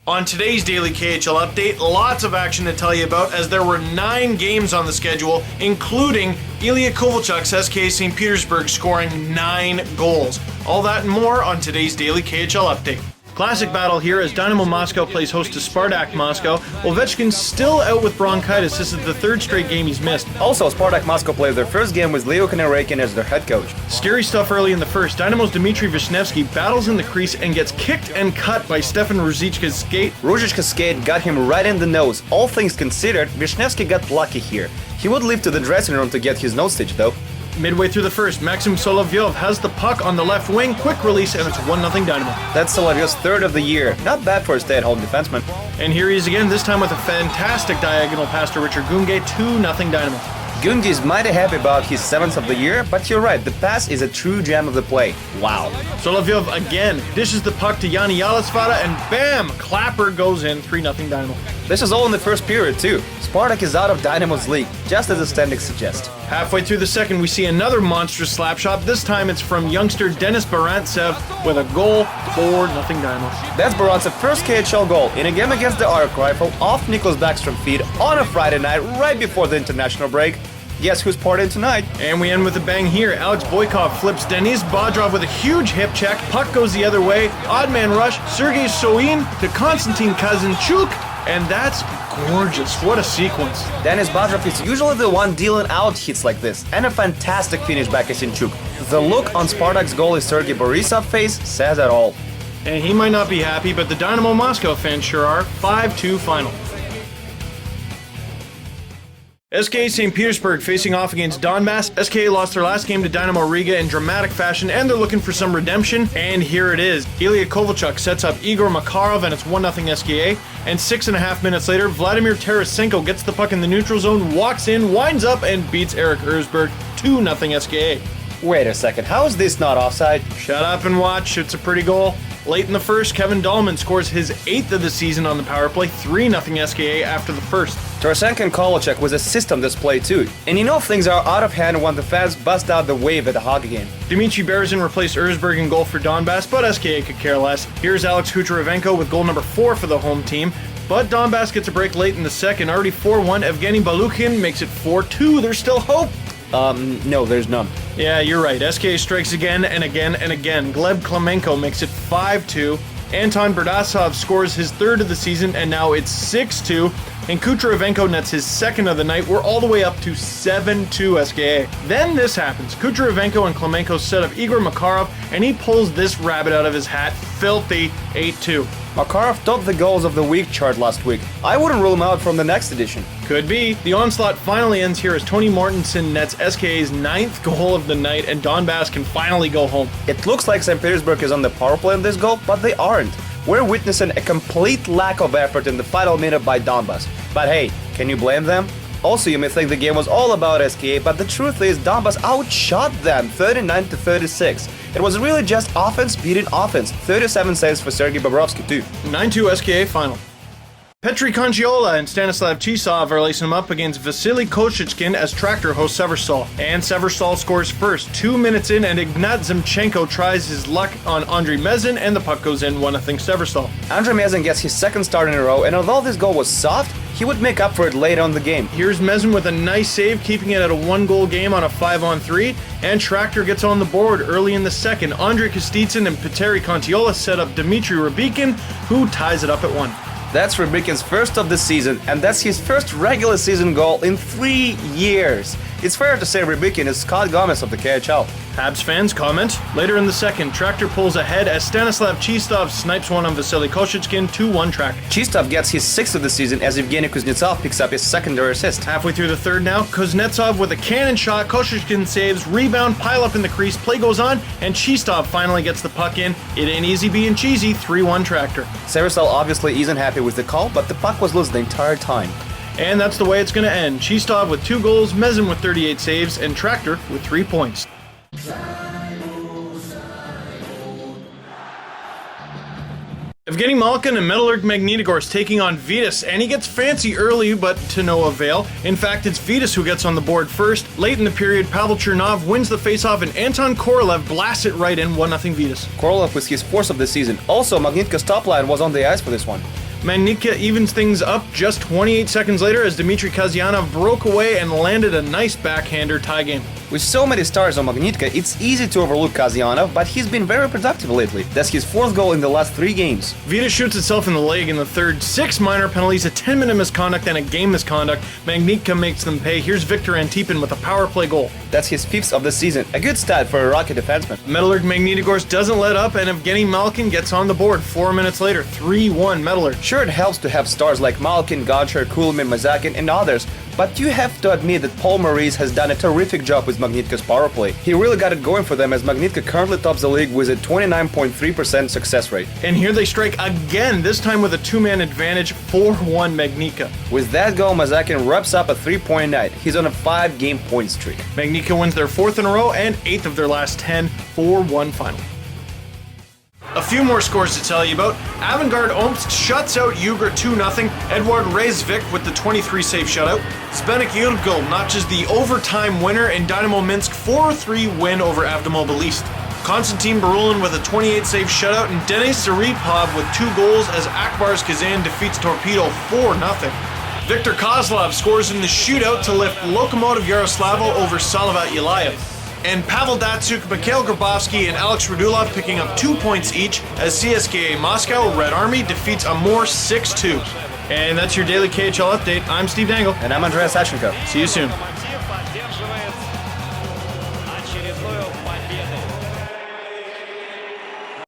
On today's daily KHL update, lots of action to tell you about as there were 9 games on the schedule, including Ilya Kovalchuk's SK St. Petersburg scoring 9 goals. All that and more on today's daily KHL update. Classic battle here as Dynamo Moscow plays host to Spartak Moscow. Ovechkin's still out with bronchitis. This is the 3rd straight game he's missed. Also, Spartak Moscow played their first game with Leo Konaraikin as their head coach. Scary stuff early in the first. Dynamo's Dmitry Vishnevsky battles in the crease and gets kicked and cut by Stefan Ruzicka's skate. Ruzicka's skate got him right in the nose. All things considered, Vishnevsky got lucky here. He would leave to the dressing room to get his nose stitched though. Midway through the first, Maxim Solovyov has the puck on the left wing, quick release, and it's 1-0 Dynamo. That's Solovyov's 3rd of the year. Not bad for a stay-at-home defenseman. And here he is again, this time with a fantastic diagonal pass to Richard Gunge, 2-0 Dynamo. Gunge is mighty happy about his 7th of the year, but you're right, the pass is a true gem of the play. Wow. Solovyov again dishes the puck to Yanni Yalasvada, and bam! Clapper goes in, 3-0 Dynamo. This is all in the first period too. Spartak is out of Dynamo's league, just as the standings suggest. Halfway through the second, we see another monstrous slap shot. This time it's from youngster Denis Barantsev with a goal, 4-0 Dynamo. That's Barantsev's first KHL goal in a game against the Arc Rifle off Nicholas Backstrom feed on a Friday night right before the international break. Guess who's partying tonight? And we end with a bang here. Alex Boykov flips Denis Bodrov with a huge hip check. Puck goes the other way. Odd man rush. Sergei Soin to Konstantin Kazanchuk. And that's gorgeous. What a sequence. Denis Bodrov is usually the one dealing out hits like this. And a fantastic finish by Kazanchuk. The look on Spartak's goalie Sergei Borisov's face says it all. And he might not be happy, but the Dynamo Moscow fans sure are. 5-2 final. SK St. Petersburg facing off against Donbass. SK lost their last game to Dynamo Riga in dramatic fashion, and they're looking for some redemption, and here it is. Ilya Kovalchuk sets up Igor Makarov, and it's 1-0 SKA, and 6.5 minutes later, Vladimir Tarasenko gets the puck in the neutral zone, walks in, winds up, and beats Eric Erzberg, 2-0 SKA. Wait a second, how is this not offside? Shut up and watch, it's a pretty goal. Late in the first, Kevin Dahlman scores his 8th of the season on the power play, 3-0 SKA after the first. Tarasenko and Kovalchuk was assist on this play too. And you know things are out of hand when the fans bust out the wave at a hockey game. Dmitry Berezin replaced Erzberg in goal for Donbass, but SKA could care less. Here's Alex Kucherevenko with goal number 4 for the home team. But Donbass gets a break late in the second, already 4-1. Evgeny Balukhin makes it 4-2. There's still hope. No, there's none. Yeah, you're right. SK strikes again and again and again. Gleb Klemenko makes it 5-2. Anton Berdasov scores his 3rd of the season, and now it's 6-2. And Kucherevenko nets his 2nd of the night. We're all the way up to 7-2 SKA. Then this happens. Kucherevenko and Klemenko set up Igor Makarov, and he pulls this rabbit out of his hat. Filthy 8-2. Makarov topped the goals of the week chart last week. I wouldn't rule him out from the next edition. Could be. The onslaught finally ends here as Tony Mortensen nets SKA's 9th goal of the night, and Donbass can finally go home. It looks like St. Petersburg is on the power play in this goal, but they aren't. We're witnessing a complete lack of effort in the final minute by Donbass. But hey, can you blame them? Also, you may think the game was all about SKA, but the truth is Donbass outshot them 39-36. It was really just offense beating offense. 37 saves for Sergei Bobrovsky too. 9-2 SKA final. Petri Conchiola and Stanislav Chisov are lacing him up against Vasily Koshichkin as Tractor hosts Severstal. And Severstal scores first, 2 minutes in, and Ignat Zimchenko tries his luck on Andrei Mezin, and the puck goes in, 1-0 Severstal. Andrei Mezin gets his 2nd start in a row, and although this goal was soft, he would make up for it later on in the game. Here's Mezin with a nice save, keeping it at a 1-goal game on a 5-on-3, and Tractor gets on the board early in the second. Andrei Kostitsyn and Petri Conchiola set up Dmitry Rybikin, who ties it up at 1. That's Rybikin's 1st of the season, and that's his first regular season goal in 3 years. It's fair to say Rybikin is Scott Gomez of the KHL. Habs fans comment. Later in the second, Tractor pulls ahead as Stanislav Chistov snipes one on Vasily Koshichkin, 2-1 Tractor. Chistov gets his 6th of the season as Evgeny Kuznetsov picks up his secondary assist. Halfway through the third now, Kuznetsov with a cannon shot, Koshichkin saves, rebound, pile up in the crease, play goes on, and Chistov finally gets the puck in. It ain't easy being cheesy, 3-1 Tractor. Severstal obviously isn't happy with the call, but the puck was loose the entire time. And that's the way it's going to end. Chistov with 2 goals, Mezin with 38 saves, and Tractor with 3 points. Evgeny Malkin and Metallurg Magnitogorsk taking on Vyas, and he gets fancy early, but to no avail. In fact, it's Vyas who gets on the board first. Late in the period, Pavel Chernov wins the faceoff, and Anton Korolev blasts it right in, 1-0 Vyas. Korolev was his 4th of the season. Also, Magnitogorsk's top line was on the ice for this one. Magnitka evens things up just 28 seconds later as Dmitry Kazyanov broke away and landed a nice backhander tie game. With so many stars on Magnitka, it's easy to overlook Kazyanov, but he's been very productive lately. That's his 4th goal in the last 3 games. Vyas shoots itself in the leg in the third. 6 minor penalties, a 10-minute misconduct, and a game misconduct. Magnitka makes them pay. Here's Victor Antipin with a power play goal. That's his 5th of the season. A good stat for a Rocket defenseman. Metallurg Magnitogorsk doesn't let up, and Evgeny Malkin gets on the board 4 minutes later. 3-1 Metallurg. Sure, it helps to have stars like Malkin, Gonchar, Kuhlman, Mazakin, and others, but you have to admit that Paul Maurice has done a terrific job with Magnitka's power play. He really got it going for them as Magnitka currently tops the league with a 29.3% success rate. And here they strike again, this time with a 2-man advantage, 4-1 Magnitka. With that goal, Mazakin wraps up a 3-point night. He's on a 5-game point streak. Magnitka wins their 4th in a row and 8th of their last 10, 4-1 final. A few more scores to tell you about. Avangard Omsk shuts out Ugra 2-0. Edward Rezvik with the 23-save shutout. Zbenik Yurgul notches the overtime winner in Dynamo Minsk 4-3 win over Avtomobilist. Konstantin Barulin with a 28-save shutout and Denis Zaripov with 2 goals as Akbars Kazan defeats Torpedo 4-0. Viktor Kozlov scores in the shootout to lift Lokomotiv Yaroslavo over Salavat Yelayev. And Pavel Datsuk, Mikhail Grabovsky, and Alex Radulov picking up 2 points each as CSKA Moscow Red Army defeats Amur 6-2. And that's your daily KHL update. I'm Steve Dangle. And I'm Andreas Sachenko. See you soon.